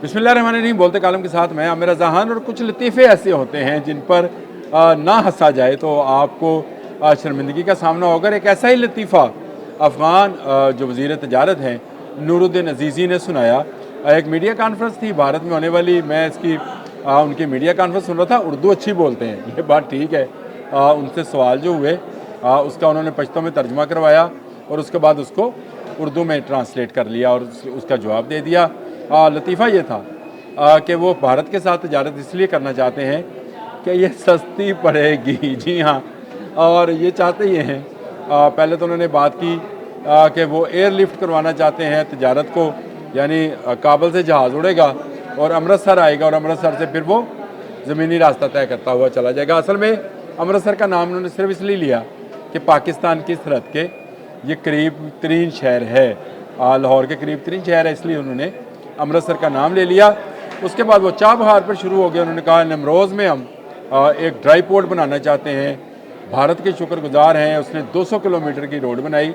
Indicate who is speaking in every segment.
Speaker 1: बिस्मिल्लाहिर्रहमानिर्रहीम। बोलते कालम के साथ मैं आमिर रज़ान। और कुछ लतीफ़े ऐसे होते हैं जिन पर ना हंसा जाए तो आपको शर्मिंदगी का सामना होगा। एक ऐसा ही लतीफ़ा अफ़गान जो वज़ीर तजारत हैं नूरुद्दीन अज़ीज़ी ने सुनाया। एक मीडिया कॉन्फ्रेंस थी भारत में होने वाली, मैं इसकी उनकी मीडिया कॉन्फ्रेंस सुन रहा था। उर्दू अच्छी बोलते हैं, ये बात ठीक है। उनसे सवाल जो हुए उसका उन्होंने पश्तो में तर्जमा करवाया और उसके बाद उसको उर्दू में ट्रांसलेट कर लिया और उसका जवाब दे दिया। लतीफ़ा ये था कि वो भारत के साथ तजारत इसलिए करना चाहते हैं कि ये सस्ती पड़ेगी। जी हाँ, और ये चाहते ये हैं। पहले तो उन्होंने बात की कि वो एयरलिफ्ट करवाना चाहते हैं तजारत को, यानी काबुल से जहाज़ उड़ेगा और अमृतसर आएगा और अमृतसर से फिर वो ज़मीनी रास्ता तय करता हुआ चला जाएगा। असल में अमृतसर का नाम उन्होंने सिर्फ इसलिए लिया कि पाकिस्तान की सरहद के ये करीब तरीन शहर है, लाहौर के करीब तरीन शहर है, इसलिए उन्होंने अमृतसर का नाम ले लिया। उसके बाद वो चाबहार पर शुरू हो गया। उन्होंने कहा नमरोज़ में हम एक ड्राई पोर्ट बनाना चाहते हैं। भारत के शुक्रगुजार हैं, उसने 200 किलोमीटर की रोड बनाई।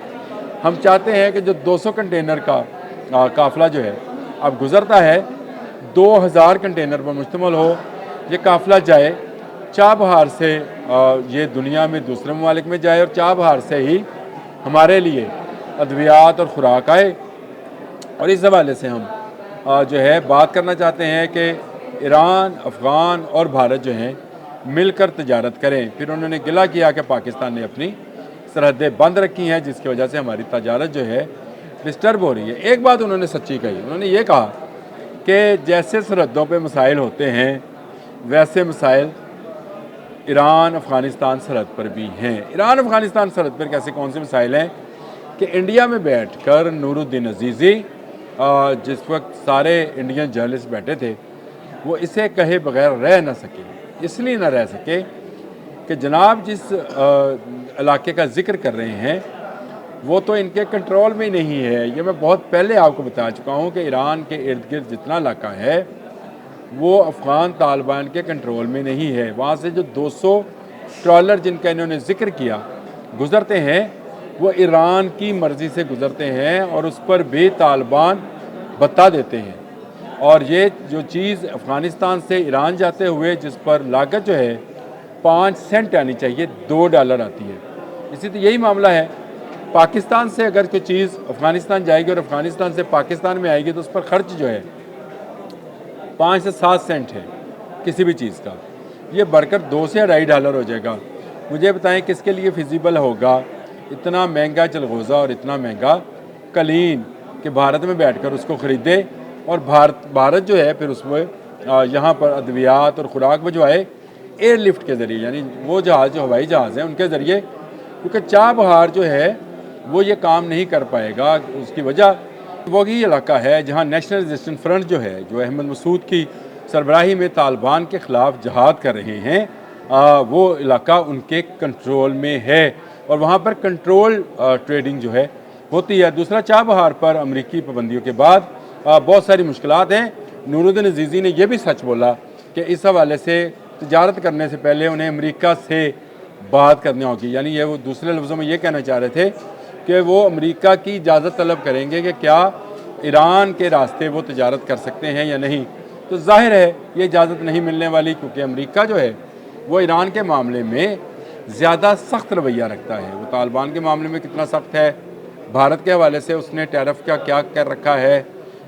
Speaker 1: हम चाहते हैं कि जो 200 कंटेनर का काफ़िला जो है अब गुज़रता है 2000 कंटेनर पर मुश्तमिल हो। ये काफ़िला जाए चाबहार से, ये दुनिया में दूसरे ममालिक में जाए और चाबहार से ही हमारे लिए अद्वियात और खुराक आए। और इस हवाले से हम जो है बात करना चाहते हैं कि ईरान, अफ़गान और भारत जो हैं मिलकर तजारत करें। फिर उन्होंने गिला किया कि पाकिस्तान ने अपनी सरहदें बंद रखी हैं जिसकी वजह से हमारी तजारत जो है डिस्टर्ब हो रही है। एक बात उन्होंने सच्ची कही, उन्होंने ये कहा कि जैसे सरहदों पे मसाइल होते हैं वैसे मसाइल ईरान अफ़गानिस्तान सरहद पर भी हैं। ईरान अफ़गानिस्तान सरहद पर कैसे कौन से मसाइल हैं कि इंडिया में बैठ कर नूरुद्दीन अज़ीज़ी, जिस वक्त सारे इंडियन जर्नलिस्ट बैठे थे, वो इसे कहे बगैर रह ना सके। इसलिए ना रह सके कि जनाब जिस इलाके का ज़िक्र कर रहे हैं वो तो इनके कंट्रोल में नहीं है। ये मैं बहुत पहले आपको बता चुका हूँ कि ईरान के इर्द गिर्द जितना इलाका है वो अफ़गान तालिबान के कंट्रोल में नहीं है। वहाँ से जो 200 ट्रॉलर जिनका इन्होंने ज़िक्र किया गुज़रते हैं वो ईरान की मर्ज़ी से गुज़रते हैं और उस पर भी तालिबान बता देते हैं। और ये जो चीज़ अफ़गानिस्तान से ईरान जाते हुए जिस पर लागत जो है 5 सेंट आनी चाहिए, $2 आती है। इसी तो यही मामला है। पाकिस्तान से अगर कोई चीज़ अफ़गानिस्तान जाएगी और अफ़गानिस्तान से पाकिस्तान में आएगी तो उस पर ख़र्च जो है 5 से 7 सेंट है किसी भी चीज़ का। ये बढ़कर $2 से $2.5 हो जाएगा। मुझे बताएं किसके लिए फिजिबल होगा इतना महंगा चलगोज़ा और इतना महंगा कलीन कि भारत में बैठकर उसको ख़रीदे और भारत जो है फिर उसमें यहाँ पर अद्वियात और खुराक भिजवाए एयरलिफ्ट के ज़रिए, यानी वो जहाज़ जो हवाई जहाज़ हैं उनके ज़रिए। क्योंकि चाबहार जो है वो ये काम नहीं कर पाएगा। उसकी वजह वही इलाका है जहाँ नेशनल रेजिस्टेंस फ्रंट जो है, जो अहमद मसूद की सरबराही में तालिबान के ख़िलाफ़ जहाद कर रहे हैं, वो इलाका उनके कंट्रोल में है और वहाँ पर कंट्रोल ट्रेडिंग जो है होती है। दूसरा, चाबहार पर अमरीकी पाबंदियों के बाद बहुत सारी मुश्किलात हैं। नूरुद्दीन अज़ीज़ी ने यह भी सच बोला कि इस हवाले से तजारत करने से पहले उन्हें अमेरिका से बात करनी होगी। यानी ये वो दूसरे लफ्ज़ों में ये कहना चाह रहे थे कि वो अमेरिका की इजाज़त तलब करेंगे कि क्या ईरान के रास्ते वो तजारत कर सकते हैं या नहीं। तो जाहिर है ये इजाज़त नहीं मिलने वाली, क्योंकि अमेरिका जो है वो ईरान के मामले में ज़्यादा सख्त रवैया रखता है। वो तालिबान के मामले में कितना सख्त है, भारत के हवाले से उसने टैरिफ का क्या कर रखा है,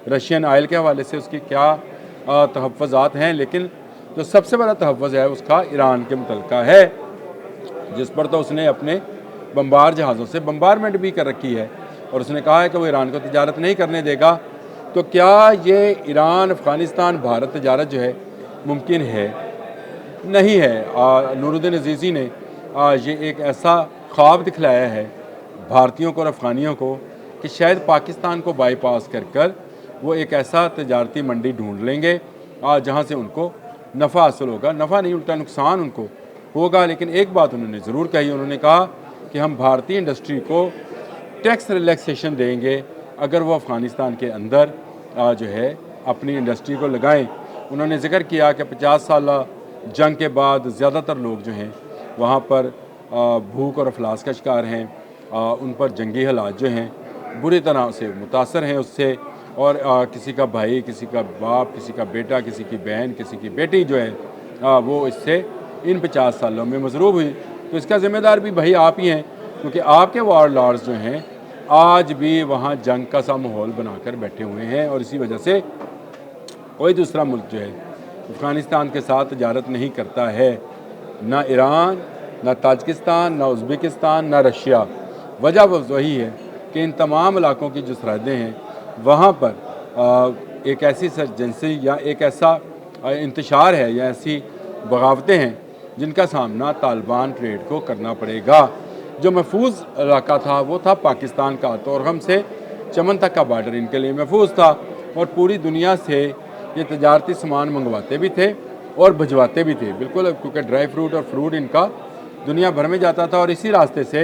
Speaker 1: रशियन ऑयल के हवाले से उसकी क्या तहफ़्फ़ुज़ात हैं, लेकिन जो सबसे बड़ा तहफ़्फ़ुज़ है उसका ईरान के मुतल्लिक़ है, जिस पर तो उसने अपने बम्बार जहाज़ों से बम्बारमेंट भी कर रखी है और उसने कहा है कि वो ईरान को तजारत नहीं करने देगा। तो क्या ये ईरान अफ़गानिस्तान भारत तजारत जो है मुमकिन है? नहीं है। नूरुद्दीन अज़ीज़ी ने ये एक ऐसा ख्वाब दिखलाया है भारतीयों को और अफ़गानियों को कि शायद पाकिस्तान को बाईपास कर कर वो एक ऐसा तजारती मंडी ढूंढ लेंगे जहाँ से उनको नफ़ा हासिल होगा। नफ़ा नहीं, उल्टा नुकसान उनको होगा। लेकिन एक बात उन्होंने ज़रूर कही, उन्होंने कहा कि हम भारतीय इंडस्ट्री को टैक्स रिलैक्सेशन देंगे अगर वो अफ़गानिस्तान के अंदर जो है अपनी इंडस्ट्री को लगाएं। उन्होंने ज़िक्र किया कि 50 साल जंग के बाद ज़्यादातर लोग जो हैं वहाँ पर भूख और अफलास का शिकार हैं। उन पर जंगी हालात जो हैं बुरी तरह से मुतासर हैं उससे, और किसी का भाई, किसी का बाप, किसी का बेटा, किसी की बहन, किसी की बेटी जो है वो इससे इन 50 सालों में मजरूब हुई। तो इसका ज़िम्मेदार भी भाई आप ही हैं, क्योंकि आपके वार्ड लॉर्ड्स जो हैं आज भी वहाँ जंग का सा माहौल बनाकर बैठे हुए हैं, और इसी वजह से कोई दूसरा मुल्क जो है अफ़गानिस्तान के साथ तजारत नहीं करता है, ना ईरान, ना ताजिकिस्तान, ना उज़्बेकिस्तान, ना रशिया। वजह वही है कि इन तमाम इलाकों की जो सरहदें हैं वहाँ पर एक ऐसी सर्जेंसी या एक ऐसा इंतशार है या ऐसी बगावतें हैं जिनका सामना तालिबान ट्रेड को करना पड़ेगा। जो महफूज इलाका था वो था पाकिस्तान का, तोरगम से चमन तक का बार्डर इनके लिए महफूज था, और पूरी दुनिया से ये तजारती सामान मंगवाते भी थे और भिजवाते भी थे, बिल्कुल, क्योंकि ड्राई फ्रूट और फ्रूट इनका दुनिया भर में जाता था। और इसी रास्ते से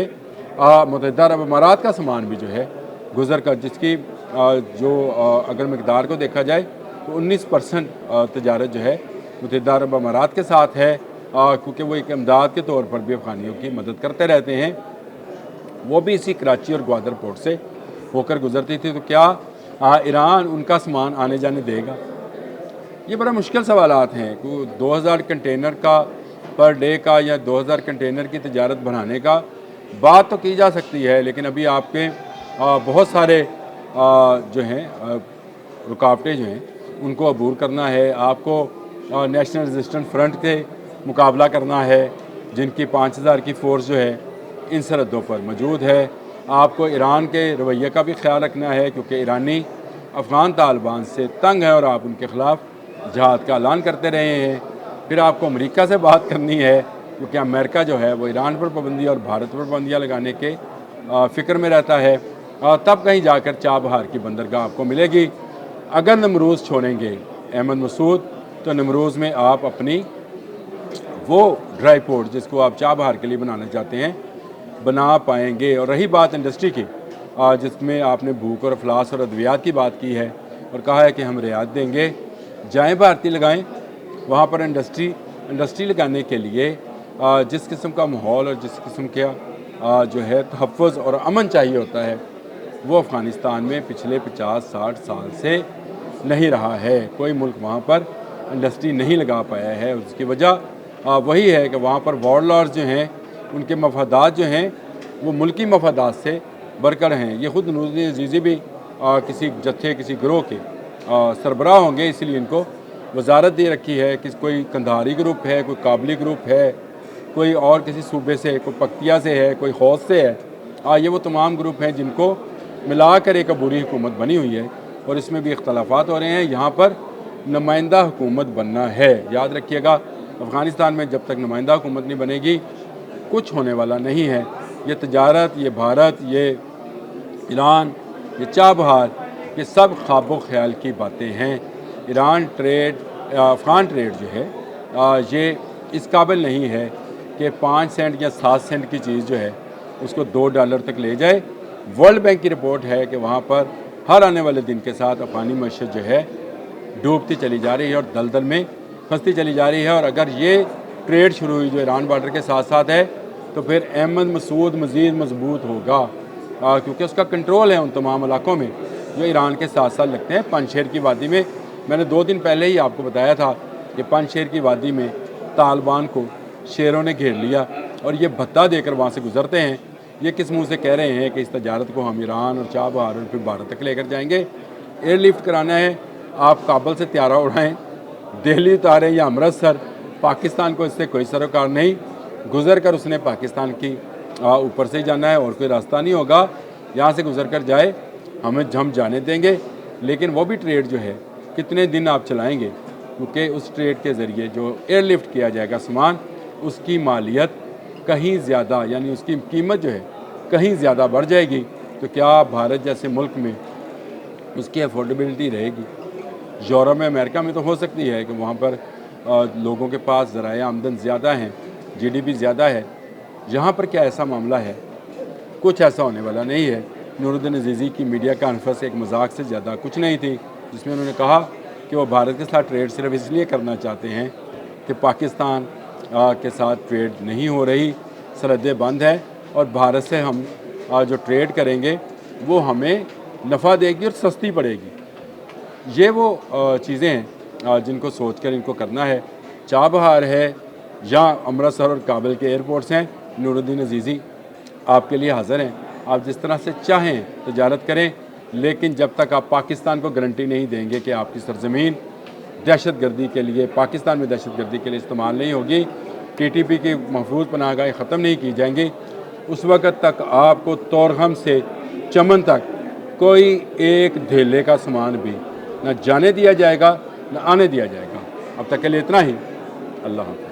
Speaker 1: मुत्तहिदा अरब अमारात का सामान भी जो है गुजर कर, जिसकी अगर मकदार को देखा जाए तो 19% तजारत जो है मुत्तहिदा अरब अमारात के साथ है, क्योंकि वो एक इमदाद के तौर पर भी अफ़गानियों की मदद करते रहते हैं। वो भी इसी कराची और ग्वादर पोर्ट से होकर गुजरती थी। तो क्या ईरान उनका सामान आने जाने देगा? ये बड़ा मुश्किल सवालात हैं। 2000 कंटेनर का पर डे का या 2000 कंटेनर की तजारत बढ़ाने का बात तो की जा सकती है, लेकिन अभी आपके बहुत सारे जो हैं रुकावटें जो हैं उनको अबूर करना है। आपको नेशनल रेजिस्टेंस फ्रंट के मुकाबला करना है, जिनकी 5000 की फ़ोर्स जो है इन सरहदों पर मौजूद है। आपको ईरान के रवैये का भी ख्याल रखना है, क्योंकि ईरानी अफ़गान तालिबान से तंग है और आप उनके ख़िलाफ़ जहाद का ऐलान करते रहे हैं। फिर आपको अमेरिका से बात करनी है, क्योंकि अमेरिका जो है वो ईरान पर पाबंदी और भारत पर पाबंदियाँ लगाने के फ़िक्र में रहता है। तब कहीं जाकर चाबहार की बंदरगाह आपको मिलेगी। अगर नमरूज़ छोड़ेंगे अहमद मसूद, तो नमरूज़ में आप अपनी वो ड्राई पोर्ट जिसको आप चाबहार के लिए बनाना चाहते हैं बना पाएंगे। और रही बात इंडस्ट्री की, जिसमें आपने भूख और अफलास और अद्वियात की बात की है और कहा है कि हम रियायत देंगे, जाएँ भारतीय लगाएँ वहाँ पर इंडस्ट्री लगाने के लिए जिस किस्म का माहौल और जिस किस्म का जो है तहफ़्फ़ुज़ और अमन चाहिए होता है, वो अफ़गानिस्तान में पिछले 50-60 साल से नहीं रहा है। कोई मुल्क वहाँ पर इंडस्ट्री नहीं लगा पाया है। उसकी वजह वही है कि वहाँ पर वार्लॉर्ड्स जो हैं उनके मफादात जो हैं वो मुल्की मफादात से बढ़कर हैं। ये ख़ुद नूरुद्दीन अज़ीज़ी भी किसी जत्थे, किसी गिरोह के सरबराह होंगे, इसलिए इनको वजारत दे रखी है कि कोई कंधारी ग्रुप है, कोई काबली ग्रुप है, कोई और किसी सूबे से, कोई पक्तिया से है, कोई हौस से है। ये वो तमाम ग्रुप हैं जिनको मिलाकर एक अबूरी हुकूमत बनी हुई है, और इसमें भी इख्तलाफात हो रहे हैं। यहाँ पर नुमाइंदा हुकूमत बनना है। याद रखिएगा, अफ़गानिस्तान में जब तक नुमाइंदा हुकूमत नहीं बनेगी कुछ होने वाला नहीं है। ये तजारत, ये भारत, ये ईरान, ये चाबहार, ये सब ख्वाब ख्याल की बातें हैं। ईरान ट्रेड, अफ़गान ट्रेड जो है ये इस काबिल नहीं है कि 5 सेंट या 7 सेंट की चीज़ जो है उसको $2 तक ले जाए। वर्ल्ड बैंक की रिपोर्ट है कि वहाँ पर हर आने वाले दिन के साथ अफ़गानी मईशत जो है डूबती चली जा रही है और दलदल में फंसती चली जा रही है। और अगर ये ट्रेड शुरू हुई जो ईरान बॉर्डर के साथ साथ है, तो फिर अहमद मसूद मज़ीद मजबूत होगा, क्योंकि उसका कंट्रोल है उन तमाम इलाकों में जो ईरान के साथ साथ लगते हैं। पंजशेर की वादी में मैंने 2 दिन पहले ही आपको बताया था कि पंजशेर की वादी में तालिबान को शेरों ने घेर लिया और ये भत्ता देकर वहाँ से गुजरते हैं। ये किस मुँह से कह रहे हैं कि इस तजारत को हम ईरान और चाबहार और फिर भारत तक लेकर जाएंगे। एयरलिफ्ट कराना है, आप काबुल से त्यारा उड़ाएँ, दिल्ली उतारें या अमृतसर, पाकिस्तान को इससे कोई सरोकार नहीं। गुज़र कर उसने पाकिस्तान की ऊपर से ही जाना है और कोई रास्ता नहीं होगा। यहाँ से गुज़र कर जाए, हम जाने देंगे, लेकिन वो भी ट्रेड जो है कितने दिन आप चलाएंगे, क्योंकि उस ट्रेड के ज़रिए जो एयरलिफ्ट किया जाएगा सामान, उसकी मालियत कहीं ज़्यादा, यानी उसकी कीमत जो है कहीं ज़्यादा बढ़ जाएगी। तो क्या भारत जैसे मुल्क में उसकी अफोर्डेबिलिटी रहेगी? यूरोप में, अमेरिका में तो हो सकती है कि वहाँ पर लोगों के पास ज़राए आमदन ज़्यादा हैं, GDP ज़्यादा है। यहाँ पर क्या ऐसा मामला है? कुछ ऐसा होने वाला नहीं है। नूरुद्दीन अज़ीज़ी की मीडिया कॉन्फ्रेंस एक मजाक से ज़्यादा कुछ नहीं थी, जिसमें उन्होंने कहा कि वो भारत के साथ ट्रेड सिर्फ इसलिए करना चाहते हैं कि पाकिस्तान के साथ ट्रेड नहीं हो रही, सरहदें बंद है और भारत से हम जो ट्रेड करेंगे वो हमें नफ़ा देगी और सस्ती पड़ेगी। ये वो चीज़ें हैं जिनको सोच कर इनको करना है। चाबहार है या अमृतसर और काबुल के एयरपोर्ट्स हैं, नूरुद्दीन अजीज़ी आपके लिए हाज़िर हैं। आप जिस तरह से चाहें तजारत करें, लेकिन जब तक आप पाकिस्तान को गारंटी नहीं देंगे कि आपकी सरज़मीन दहशतगर्दी के लिए, पाकिस्तान में दहशतगर्दी के लिए इस्तेमाल नहीं होगी, TTP की महफूज पनाहगाहें ख़त्म नहीं की जाएंगी, उस वक़्त तक आपको तोरहम से चमन तक कोई एक धेले का सामान भी न जाने दिया जाएगा न आने दिया जाएगा। अब तक के लिए इतना ही। अल्लाह हाफ़िज़।